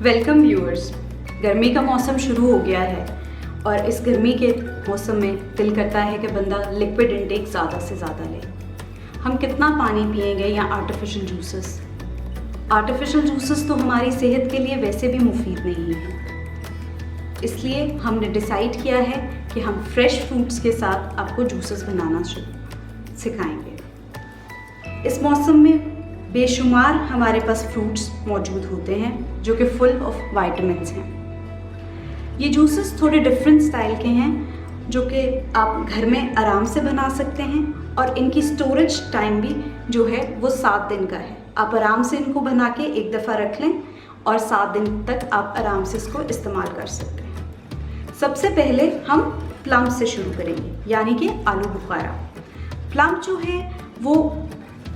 Welcome viewers. गर्मी का मौसम शुरू हो गया है और इस गर्मी के मौसम में दिल करता है कि बंदा लिक्विड इंटेक ज़्यादा से ज़्यादा ले। हम कितना पानी पिएंगे या आर्टिफिशियल जूसेस तो हमारी सेहत के लिए वैसे भी मुफीद नहीं है। इसलिए हमने डिसाइड किया है कि हम फ्रेश फ्रूट्स के साथ आपको जूसेस बनाना सिखाएंगे। इस मौसम में बेशुमार हमारे पास फ्रूट्स मौजूद होते हैं जो कि फुल ऑफ विटामिन्स हैं। ये जूसेस थोड़े डिफरेंट स्टाइल के हैं जो कि आप घर में आराम से बना सकते हैं और इनकी स्टोरेज टाइम भी जो है वो 7 दिन का है। आप आराम से इनको बना के एक दफ़ा रख लें और 7 दिन तक आप आराम से इसको इस्तेमाल कर सकते हैं। सबसे पहले हम प्लम से शुरू करेंगे, यानी कि आलू बुखारा। प्लम जो है वो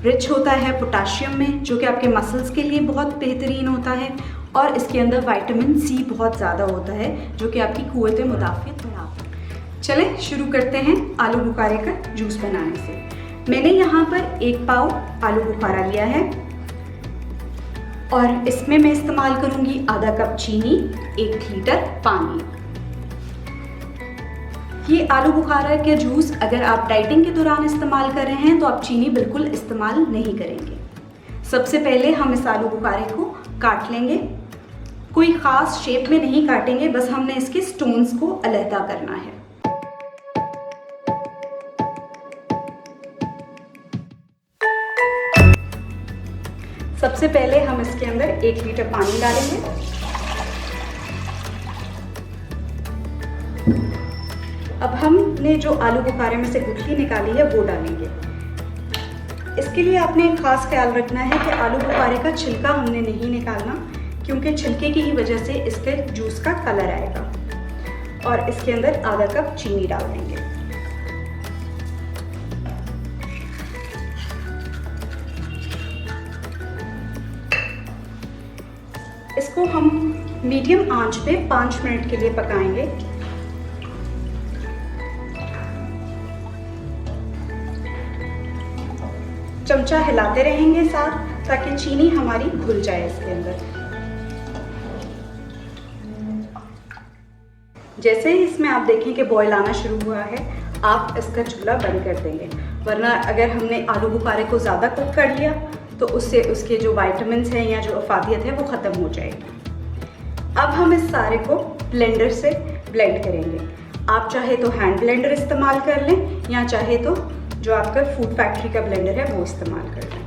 रिच होता है पोटाशियम में, जो कि आपके मसल्स के लिए बहुत बेहतरीन होता है, और इसके अंदर विटामिन सी बहुत ज़्यादा होता है जो कि आपकी क़ुव्वत मुदाफ़ियत बढ़ाता है। चलें शुरू करते हैं आलू बुखारे का जूस बनाने से। मैंने यहाँ पर 1 पाव आलू बुखारा लिया है और इसमें मैं इस्तेमाल करूँगी आधा कप चीनी, 1 लीटर पानी। ये आलू बुखारा का जूस अगर आप डाइटिंग के दौरान इस्तेमाल कर रहे हैं तो आप चीनी बिल्कुल इस्तेमाल नहीं करेंगे। सबसे पहले हम इस आलू बुखारे को काट लेंगे। कोई ख़ास शेप में नहीं काटेंगे, बस हमने इसके स्टोन्स को अलहदा करना है। सबसे पहले हम इसके अंदर 1 लीटर पानी डालेंगे। अब हमने जो आलू बुखारे में से गुठली निकाली है वो डालेंगे। इसके लिए आपने एक ख़ास ख्याल रखना है कि आलू बुखारे का छिलका हमने नहीं निकालना, क्योंकि छिलके की ही वजह से इसके जूस का कलर आएगा। और इसके अंदर आधा कप चीनी डाल देंगे। इसको हम मीडियम आंच पे 5 मिनट के लिए पकाएंगे। चमचा हिलाते रहेंगे साथ, ताकि चीनी हमारी घुल जाए इसके अंदर। जैसे ही इसमें आप देखें कि बॉयल आना शुरू हुआ है, आप इसका चूल्हा बंद कर देंगे, वरना अगर हमने आलू बुखारे को ज़्यादा कुक कर लिया तो उससे उसके जो विटामिन्स हैं या जो अफादियत है वो ख़त्म हो जाएगी। अब हम इस सारे को ब्लेंडर से ब्लेंड करेंगे। आप चाहे तो हैंड ब्लेंडर इस्तेमाल कर लें या चाहे तो जो आपका फूड फैक्ट्री का ब्लेंडर है वो इस्तेमाल कर लें।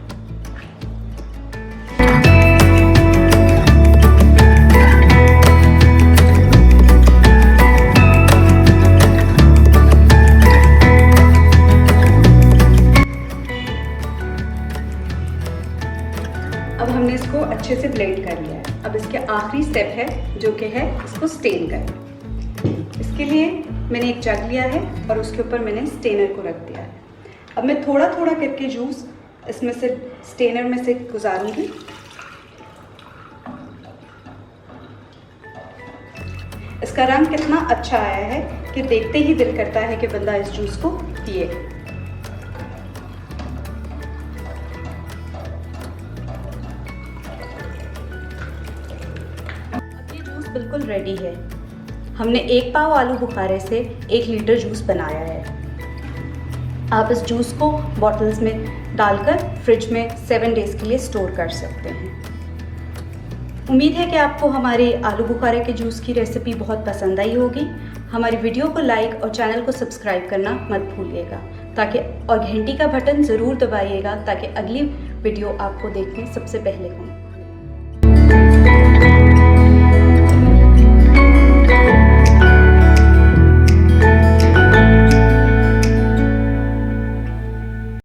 अब हमने इसको अच्छे से ब्लेंड कर लिया है। अब इसके आखिरी स्टेप है जो कि है इसको स्टेन करना। इसके लिए मैंने एक जग लिया है और उसके ऊपर मैंने स्टेनर को रख दिया है। अब मैं थोड़ा थोड़ा करके जूस इसमें से स्टेनर में से गुजारूंगी। इसका रंग कितना अच्छा आया है कि देखते ही दिल करता है कि बंदा इस जूस को पिए। अब ये जूस बिल्कुल रेडी है। हमने 1 पाव आलू बुखारे से 1 लीटर जूस बनाया है। आप इस जूस को बॉटल्स में डालकर फ्रिज में 7 डेज़ के लिए स्टोर कर सकते हैं। उम्मीद है कि आपको हमारे आलू बुखारे के जूस की रेसिपी बहुत पसंद आई होगी। हमारी वीडियो को लाइक और चैनल को सब्सक्राइब करना मत भूलिएगा, और घंटी का बटन ज़रूर दबाइएगा ताकि अगली वीडियो आपको देखने सबसे पहले हो।